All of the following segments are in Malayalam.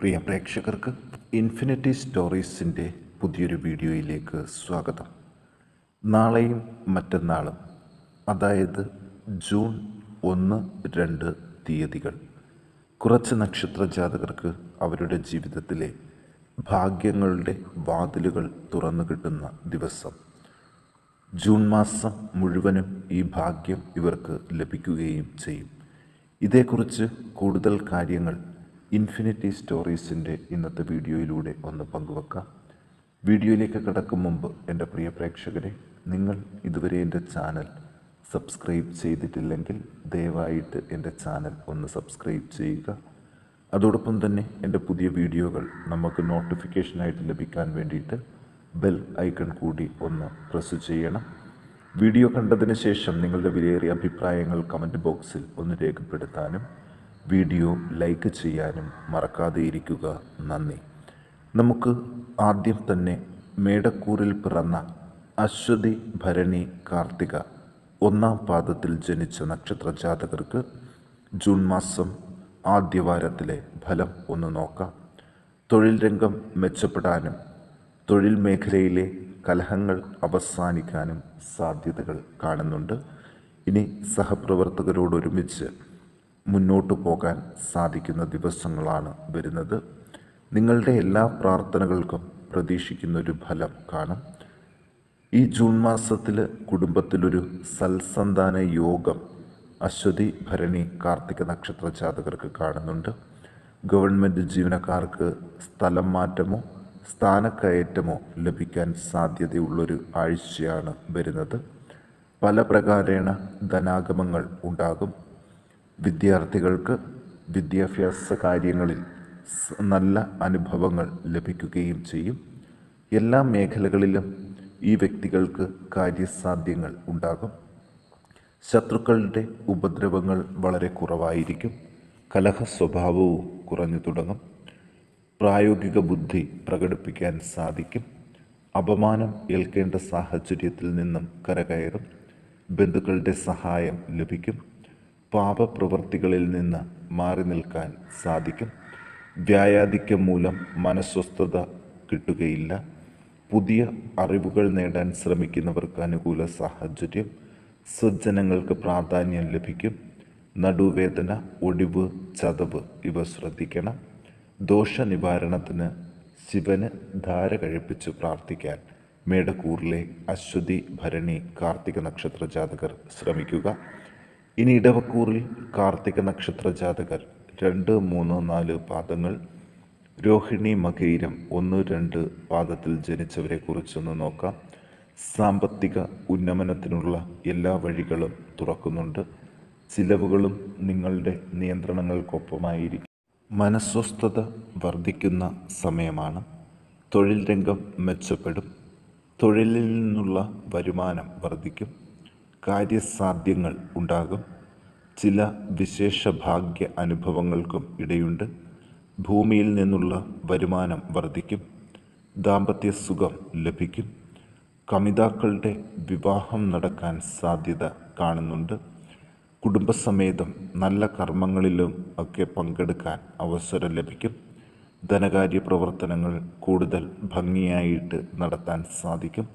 പ്രിയ പ്രേക്ഷകർക്ക് ഇൻഫിനിറ്റി സ്റ്റോറീസിൻ്റെ പുതിയൊരു വീഡിയോയിലേക്ക് സ്വാഗതം. നാളെയും മറ്റന്നാളും, അതായത് ജൂൺ 1-2 തീയതികൾ, കുറച്ച് നക്ഷത്ര ജാതകർക്ക് അവരുടെ ജീവിതത്തിലെ ഭാഗ്യങ്ങളുടെ വാതിലുകൾ തുറന്നു കിട്ടുന്ന ദിവസം. ജൂൺ മാസം മുഴുവനും ഈ ഭാഗ്യം ഇവർക്ക് ലഭിക്കുകയും ചെയ്യും. ഇതേക്കുറിച്ച് കൂടുതൽ കാര്യങ്ങൾ ഇൻഫിനിറ്റി സ്റ്റോറീസിൻ്റെ ഇന്നത്തെ വീഡിയോയിലൂടെ ഒന്ന് പങ്കുവെക്കാം. വീഡിയോയിലേക്ക് കടക്കും മുമ്പ് എൻ്റെ പ്രിയ പ്രേക്ഷകരെ, നിങ്ങൾ ഇതുവരെ എൻ്റെ ചാനൽ സബ്സ്ക്രൈബ് ചെയ്തിട്ടില്ലെങ്കിൽ ദയവായിട്ട് എൻ്റെ ചാനൽ ഒന്ന് സബ്സ്ക്രൈബ് ചെയ്യുക. അതോടൊപ്പം തന്നെ എൻ്റെ പുതിയ വീഡിയോകൾ നമുക്ക് നോട്ടിഫിക്കേഷനായിട്ട് ലഭിക്കാൻ വേണ്ടിയിട്ട് ബെൽ ഐക്കൺ കൂടി ഒന്ന് പ്രസ് ചെയ്യണം. വീഡിയോ കണ്ടതിന് ശേഷം നിങ്ങളുടെ വിലയേറിയ അഭിപ്രായങ്ങൾ കമൻറ്റ് ബോക്സിൽ ഒന്ന് രേഖപ്പെടുത്താനും വീഡിയോ ലൈക്ക് ചെയ്യാനും മറക്കാതെ ഇരിക്കുക. നന്ദി. നമുക്ക് ആദ്യം തന്നെ മേടക്കൂറിൽ പിറന്ന അശ്വതി, ഭരണി, കാർത്തിക ഒന്നാം പാദത്തിൽ ജനിച്ച നക്ഷത്ര ജാതകർക്ക് ജൂൺ മാസം ആദ്യവാരത്തിലെ ഫലം ഒന്ന് നോക്കാം. തൊഴിൽ രംഗം മെച്ചപ്പെടാനും തൊഴിൽ മേഖലയിലെ കലഹങ്ങൾ അവസാനിക്കാനും സാധ്യതകൾ കാണുന്നുണ്ട്. ഇനി സഹപ്രവർത്തകരോടൊരുമിച്ച് മുന്നോട്ടു പോകാൻ സാധിക്കുന്ന ദിവസങ്ങളാണ് വരുന്നത്. നിങ്ങളുടെ എല്ലാ പ്രാർത്ഥനകൾക്കും പ്രതീക്ഷിക്കുന്നൊരു ഫലം കാണും. ഈ ജൂൺ മാസത്തിൽ കുടുംബത്തിലൊരു സൽസന്താന യോഗം അശ്വതി, ഭരണി, കാർത്തിക നക്ഷത്ര ജാതകർക്ക് കാണുന്നുണ്ട്. ഗവൺമെൻറ് ജീവനക്കാർക്ക് സ്ഥലം മാറ്റമോ സ്ഥാനക്കയറ്റമോ ലഭിക്കാൻ സാധ്യതയുള്ളൊരു ആഴ്ചയാണ് വരുന്നത്. പല പ്രകാരേണ ധനാഗമങ്ങൾ ഉണ്ടാകും. വിദ്യാർത്ഥികൾക്ക് വിദ്യാഭ്യാസ കാര്യങ്ങളിൽ നല്ല അനുഭവങ്ങൾ ലഭിക്കുകയും ചെയ്യും. എല്ലാ മേഖലകളിലും ഈ വ്യക്തികൾക്ക് കാര്യസാധ്യങ്ങൾ ഉണ്ടാകും. ശത്രുക്കളുടെ ഉപദ്രവങ്ങൾ വളരെ കുറവായിരിക്കും. കലഹ സ്വഭാവവും കുറഞ്ഞു തുടങ്ങും. പ്രായോഗിക ബുദ്ധി പ്രകടിപ്പിക്കാൻ സാധിക്കും. അപമാനം ഏൽക്കേണ്ട സാഹചര്യത്തിൽ നിന്നും കരകയറും. ബന്ധുക്കളുടെ സഹായം ലഭിക്കും. പാപപ്രവൃത്തികളിൽ നിന്ന് മാറി നിൽക്കാൻ സാധിക്കും. വ്യായാധിക്യം മൂലം മനസ്വസ്ഥത കിട്ടുകയില്ല. പുതിയ അറിവുകൾ നേടാൻ ശ്രമിക്കുന്നവർക്ക് അനുകൂല സാഹചര്യം. സജ്ജനങ്ങൾക്ക് പ്രാധാന്യം ലഭിക്കും. നടുവേദന, ഒടിവ്, ചതവ് ഇവ ശ്രദ്ധിക്കണം. ദോഷനിവാരണത്തിന് ശിവന് ധാര കഴിപ്പിച്ച് പ്രാർത്ഥിക്കാൻ മേടക്കൂറിലെ അശ്വതി, ഭരണി, കാർത്തിക നക്ഷത്ര ജാതകർ ശ്രമിക്കുക. ഇനി ഇടവക്കൂറിൽ കാർത്തിക നക്ഷത്ര ജാതകർ 2, 3, 4 പാദങ്ങൾ, രോഹിണി, മകയിരം 1, 2 പാദത്തിൽ ജനിച്ചവരെ കുറിച്ചൊന്ന് നോക്കാം. സാമ്പത്തിക ഉന്നമനത്തിനുള്ള എല്ലാ വഴികളും തുറക്കുന്നുണ്ട്. ചിലവുകളും നിങ്ങളുടെ നിയന്ത്രണങ്ങൾക്കൊപ്പമായിരിക്കും. മനസ്വസ്ഥത വർദ്ധിക്കുന്ന സമയമാണ്. തൊഴിൽ രംഗം മെച്ചപ്പെടും. തൊഴിലിൽ നിന്നുള്ള വരുമാനം വർദ്ധിക്കും. കാര്യസാധ്യങ്ങൾ ഉണ്ടാകും. ചില വിശേഷ ഭാഗ്യ അനുഭവങ്ങൾക്കും ഇടയുണ്ട്. ഭൂമിയിൽ നിന്നുള്ള വരുമാനം വർദ്ധിക്കും. ദാമ്പത്യ സുഖം ലഭിക്കും. കമിതാക്കളുടെ വിവാഹം നടക്കാൻ സാധ്യത കാണുന്നുണ്ട്. കുടുംബസമേതം നല്ല കർമ്മങ്ങളിലും ഒക്കെ പങ്കെടുക്കാൻ അവസരം ലഭിക്കും. ധനകാര്യ പ്രവർത്തനങ്ങൾ കൂടുതൽ ഭംഗിയായിട്ട് നടത്താൻ സാധിക്കും.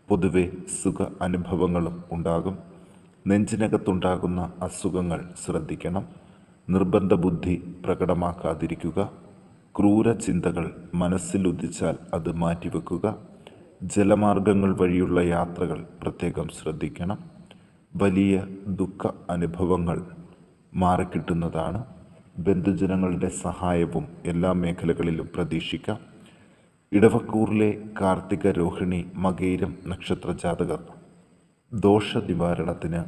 പൊതുവെ സുഖ അനുഭവങ്ങളും ഉണ്ടാകും. നെഞ്ചിനകത്തുണ്ടാകുന്ന അസുഖങ്ങൾ ശ്രദ്ധിക്കണം. നിർബന്ധ ബുദ്ധി പ്രകടമാക്കാതിരിക്കുക. ക്രൂര ചിന്തകൾ മനസ്സിലുദിച്ചാൽ അത് മാറ്റിവെക്കുക. ജലമാർഗങ്ങൾ വഴിയുള്ള യാത്രകൾ പ്രത്യേകം ശ്രദ്ധിക്കണം. വലിയ ദുഃഖ അനുഭവങ്ങൾ മാറിക്കിട്ടുന്നതാണ്. ബന്ധുജനങ്ങളുടെ സഹായവും എല്ലാ മേഖലകളിലും പ്രതീക്ഷിക്കാം. ഇടവക്കൂറിലെ കാർത്തിക, രോഹിണി, മകയിരം നക്ഷത്ര ജാതകർ ദോഷ നിവാരണത്തിന്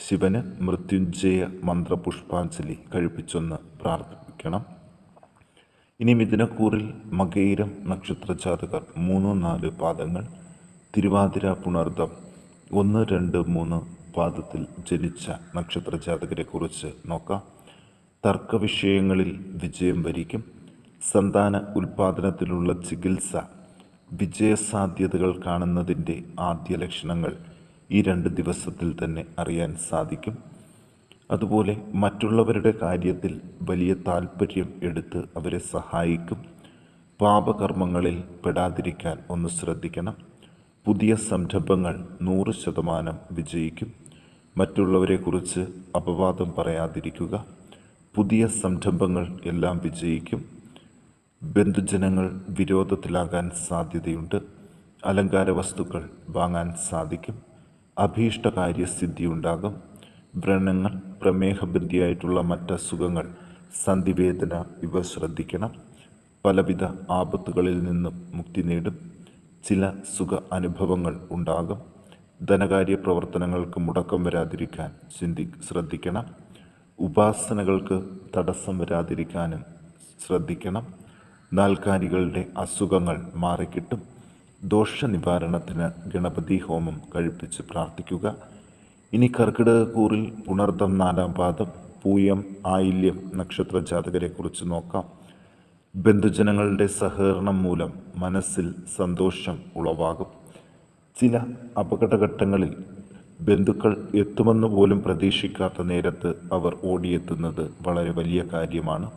ശിവന് മൃത്യുഞ്ജയ മന്ത്രപുഷ്പാഞ്ജലി കഴിപ്പിച്ചൊന്ന് പ്രാർത്ഥിക്കണം. ഇനി മിഥുനക്കൂറിൽ മകയിരം നക്ഷത്ര ജാതകർ 3, 4 പാദങ്ങൾ, തിരുവാതിര, പുണർദം 1, 2, 3 പാദത്തിൽ ജനിച്ച നക്ഷത്ര ജാതകരെ കുറിച്ച് നോക്കാം. തർക്കവിഷയങ്ങളിൽ വിജയം വരിക്കും. സന്താന ഉൽപാദനത്തിലുള്ള ചികിത്സ വിജയസാധ്യതകൾ കാണുന്നതിൻ്റെ ആദ്യ ലക്ഷണങ്ങൾ ഈ 2 ദിവസത്തിൽ തന്നെ അറിയാൻ സാധിക്കും. അതുപോലെ മറ്റുള്ളവരുടെ കാര്യത്തിൽ വലിയ താല്പര്യം എടുത്ത് അവരെ സഹായിക്കും. പാപകർമ്മങ്ങളിൽ പെടാതിരിക്കാൻ ഒന്ന് ശ്രദ്ധിക്കണം. പുതിയ സംരംഭങ്ങൾ 100% വിജയിക്കും. മറ്റുള്ളവരെക്കുറിച്ച് അപവാദം പറയാതിരിക്കുക. പുതിയ സംരംഭങ്ങൾ എല്ലാം വിജയിക്കും. ബന്ധുജനങ്ങൾ വിരോധത്തിലാകാൻ സാധ്യതയുണ്ട്. അലങ്കാര വസ്തുക്കൾ വാങ്ങാൻ സാധിക്കും. അഭീഷ്ടകാര്യസിദ്ധി ഉണ്ടാകും. വ്രണങ്ങൾ, പ്രമേഹബന്ധിയായിട്ടുള്ള മറ്റസുഖങ്ങൾ, സന്ധിവേദന ഇവ ശ്രദ്ധിക്കണം. പലവിധ ആപത്തുകളിൽ നിന്നും മുക്തി നേടും. ചില സുഖ അനുഭവങ്ങൾ ഉണ്ടാകും. ധനകാര്യ പ്രവർത്തനങ്ങൾക്ക് മുടക്കം വരാതിരിക്കാൻ ശ്രദ്ധിക്കണം. ഉപാസനകൾക്ക് തടസ്സം വരാതിരിക്കാനും ശ്രദ്ധിക്കണം. നാൽക്കാലികളുടെ അസുഖങ്ങൾ മാറിക്കിട്ടും. ദോഷനിവാരണത്തിന് ഗണപതി ഹോമം കഴിപ്പിച്ച് പ്രാർത്ഥിക്കുക. ഇനി കർക്കിടകക്കൂറിൽ പുണർദം 4-ാം പാദം, പൂയം, ആയില്യം നക്ഷത്ര ജാതകരെക്കുറിച്ച് നോക്കാം. ബന്ധുജനങ്ങളുടെ സഹകരണം മൂലം മനസ്സിൽ സന്തോഷം ഉളവാകും. ചില അപകടഘട്ടങ്ങളിൽ ബന്ധുക്കൾ എത്തുമെന്ന് പോലും പ്രതീക്ഷിക്കാത്ത നേരത്ത് അവർ ഓടിയെത്തുന്നത് വളരെ വലിയ കാര്യമാണ്.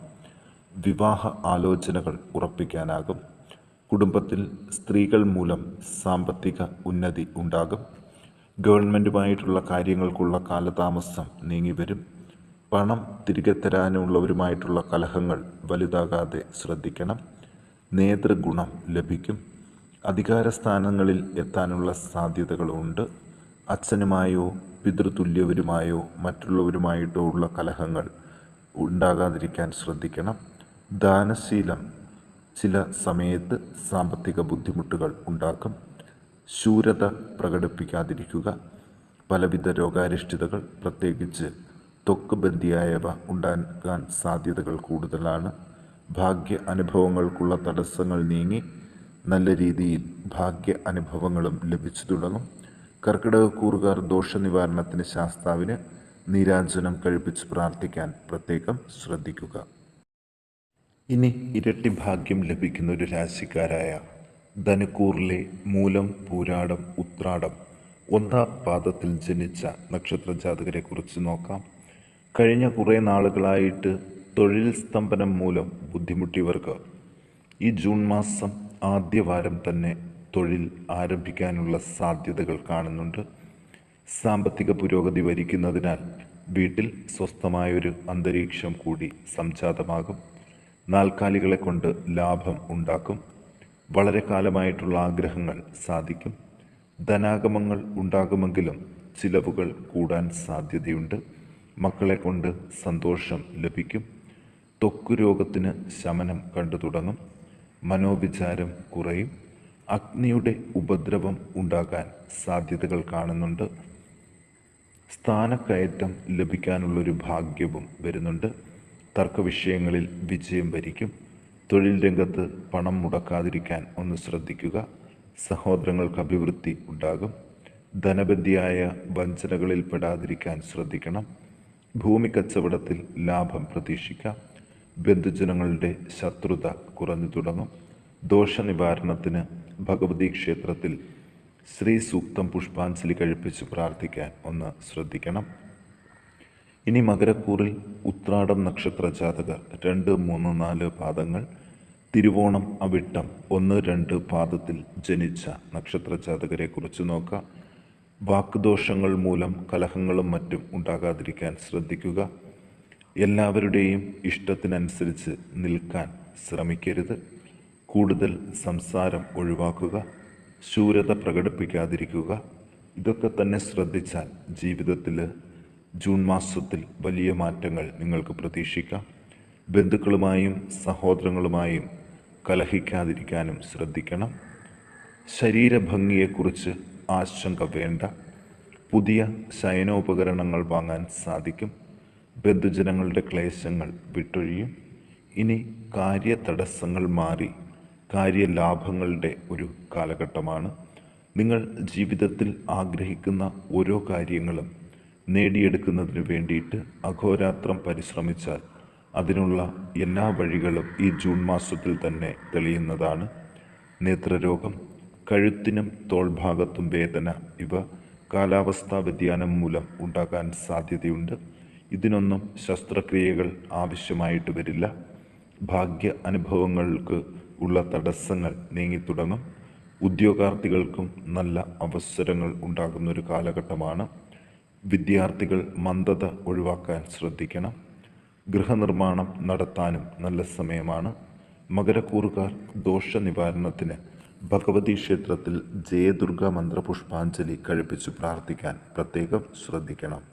വിവാഹ ആലോചനകൾ ഉറപ്പിക്കാനാകും. കുടുംബത്തിൽ സ്ത്രീകൾ മൂലം സാമ്പത്തിക ഉന്നതി ഉണ്ടാകും. ഗവൺമെൻറ്റുമായിട്ടുള്ള കാര്യങ്ങൾക്കുള്ള കാലതാമസം നീങ്ങിവരും. പണം തിരികെ തരാനുള്ളവരുമായിട്ടുള്ള കലഹങ്ങൾ വലുതാകാതെ ശ്രദ്ധിക്കണം. നേതൃഗുണം ലഭിക്കും. അധികാരസ്ഥാനങ്ങളിൽ എത്താനുള്ള സാധ്യതകളുണ്ട്. അച്ഛനുമായോ പിതൃതുല്യവരുമായോ മറ്റുള്ളവരുമായിട്ടോ ഉള്ള കലഹങ്ങൾ ഉണ്ടാകാതിരിക്കാൻ ശ്രദ്ധിക്കണം. ദാനശീലം ചില സമയത്ത് സാമ്പത്തിക ബുദ്ധിമുട്ടുകൾ ഉണ്ടാക്കും. ശൂരത പ്രകടിപ്പിക്കാതിരിക്കുക. പലവിധ രോഗാരിഷ്ഠിതകൾ, പ്രത്യേകിച്ച് ത്വക്ക് ബന്ധിയായവ ഉണ്ടാകാൻ സാധ്യതകൾ കൂടുതലാണ്. ഭാഗ്യ അനുഭവങ്ങൾക്കുള്ള തടസ്സങ്ങൾ നീങ്ങി നല്ല രീതിയിൽ ഭാഗ്യ അനുഭവങ്ങളും ലഭിച്ചു തുടങ്ങും. കർക്കിടകക്കൂറുകാർ ദോഷനിവാരണത്തിന് ശാസ്താവിന് നീരാഞ്ജനം കഴിപ്പിച്ച് പ്രാർത്ഥിക്കാൻ പ്രത്യേകം ശ്രദ്ധിക്കുക. ഇനി ഇരട്ടി ഭാഗ്യം ലഭിക്കുന്ന ഒരു രാശിക്കാരായ ധനുക്കൂറിലെ മൂലം, പൂരാടം, ഉത്രാടം 1-ാം പാദത്തിൽ ജനിച്ച നക്ഷത്ര ജാതകരെക്കുറിച്ച് നോക്കാം. കഴിഞ്ഞ കുറേ നാളുകളായിട്ട് തൊഴിൽ സ്തംഭനം മൂലം ബുദ്ധിമുട്ടിയവർക്ക് ഈ ജൂൺ മാസം ആദ്യവാരം തന്നെ തൊഴിൽ ആരംഭിക്കാനുള്ള സാധ്യതകൾ കാണുന്നുണ്ട്. സാമ്പത്തിക പുരോഗതി വരിക്കുന്നതിനാൽ വീട്ടിൽ സ്വസ്ഥമായൊരു അന്തരീക്ഷം കൂടി സംജാതമാകും. നാൽക്കാലികളെ കൊണ്ട് ലാഭം ഉണ്ടാക്കും. വളരെ കാലമായിട്ടുള്ള ആഗ്രഹങ്ങൾ സാധിക്കും. ധനാഗമങ്ങൾ ഉണ്ടാകുമെങ്കിലും ചിലവുകൾ കൂടാൻ സാധ്യതയുണ്ട്. മക്കളെ കൊണ്ട് സന്തോഷം ലഭിക്കും. ത്വക്ക് രോഗത്തിന് ശമനം കണ്ടു തുടങ്ങും. മനോവിചാരം കുറയും. അഗ്നിയുടെ ഉപദ്രവം ഉണ്ടാകാൻ സാധ്യതകൾ കാണുന്നുണ്ട്. സ്ഥാനക്കയറ്റം ലഭിക്കാനുള്ളൊരു ഭാഗ്യവും വരുന്നുണ്ട്. തർക്കവിഷയങ്ങളിൽ വിജയം വരിക്കും. തൊഴിൽ രംഗത്ത് പണം മുടക്കാതിരിക്കാൻ ഒന്ന് ശ്രദ്ധിക്കുക. സഹോദരങ്ങൾക്ക് അഭിവൃദ്ധി ഉണ്ടാകും. ധനബന്ധിയായ വഞ്ചനകളിൽ പെടാതിരിക്കാൻ ശ്രദ്ധിക്കണം. ഭൂമി കച്ചവടത്തിൽ ലാഭം പ്രതീക്ഷിക്കാം. ബന്ധുജനങ്ങളുടെ ശത്രുത കുറഞ്ഞു തുടങ്ങും. ദോഷനിവാരണത്തിന് ഭഗവതി ക്ഷേത്രത്തിൽ ശ്രീ സൂക്തം പുഷ്പാഞ്ജലി കഴിപ്പിച്ച് പ്രാർത്ഥിക്കാൻ ഒന്ന് ശ്രദ്ധിക്കണം. ഇനി മകരക്കൂറിൽ ഉത്രാടം നക്ഷത്ര ജാതകർ 2, 3, 4 പാദങ്ങൾ, തിരുവോണം, അവിട്ടം 1, 2 പാദത്തിൽ ജനിച്ച നക്ഷത്ര ജാതകരെക്കുറിച്ച് നോക്കാം. വാക്കുദോഷങ്ങൾ മൂലം കലഹങ്ങളും മറ്റും ഉണ്ടാകാതിരിക്കാൻ ശ്രദ്ധിക്കുക. എല്ലാവരുടെയും ഇഷ്ടത്തിനനുസരിച്ച് നിൽക്കാൻ ശ്രമിക്കരുത്. കൂടുതൽ സംസാരം ഒഴിവാക്കുക. ശൂരത പ്രകടിപ്പിക്കാതിരിക്കുക. ഇതൊക്കെ തന്നെ ശ്രദ്ധിച്ചാൽ ജീവിതത്തിൽ ജൂൺ മാസത്തിൽ വലിയ മാറ്റങ്ങൾ നിങ്ങൾക്ക് പ്രതീക്ഷിക്കാം. ബന്ധുക്കളുമായും സഹോദരങ്ങളുമായും കലഹിക്കാതിരിക്കാനും ശ്രദ്ധിക്കണം. ശരീരഭംഗിയെക്കുറിച്ച് ആശങ്ക വേണ്ട. പുതിയ ശയനോപകരണങ്ങൾ വാങ്ങാൻ സാധിക്കും. ബന്ധുജനങ്ങളുടെ ക്ലേശങ്ങൾ വിട്ടൊഴിയും. ഇനി കാര്യതടസ്സങ്ങൾ മാറി കാര്യലാഭങ്ങളുടെ ഒരു കാലഘട്ടമാണ്. നിങ്ങൾ ജീവിതത്തിൽ ആഗ്രഹിക്കുന്ന ഓരോ കാര്യങ്ങളും നേടിയെടുക്കുന്നതിന് വേണ്ടിയിട്ട് അഹോരാത്രം പരിശ്രമിച്ചാൽ അതിനുള്ള എല്ലാ വഴികളും ഈ ജൂൺ മാസത്തിൽ തന്നെ തെളിയുന്നതാണ്. നേത്രരോഗം, കഴുത്തിനും തോൾഭാഗത്തും വേദന, ഇവ കാലാവസ്ഥാ വ്യതിയാനം മൂലം ഉണ്ടാകാൻ സാധ്യതയുണ്ട്. ഇതിനൊന്നും ശസ്ത്രക്രിയകൾ ആവശ്യമായിട്ട് വരില്ല. ഭാഗ്യ അനുഭവങ്ങൾക്ക് ഉള്ള തടസ്സങ്ങൾ നീങ്ങിത്തുടങ്ങും. ഉദ്യോഗാർത്ഥികൾക്കും നല്ല അവസരങ്ങൾ ഉണ്ടാകുന്നൊരു കാലഘട്ടമാണ്. വിദ്യാർത്ഥികൾ മന്ദത ഒഴിവാക്കാൻ ശ്രദ്ധിക്കണം. ഗൃഹനിർമ്മാണം നടത്താനും നല്ല സമയമാണ്. മകരക്കൂറുകാർ ദോഷനിവാരണത്തിന് ഭഗവതി ക്ഷേത്രത്തിൽ ജയദുർഗ മന്ത്രപുഷ്പാഞ്ജലി കഴിപ്പിച്ച് പ്രാർത്ഥിക്കാൻ പ്രത്യേകം ശ്രദ്ധിക്കണം.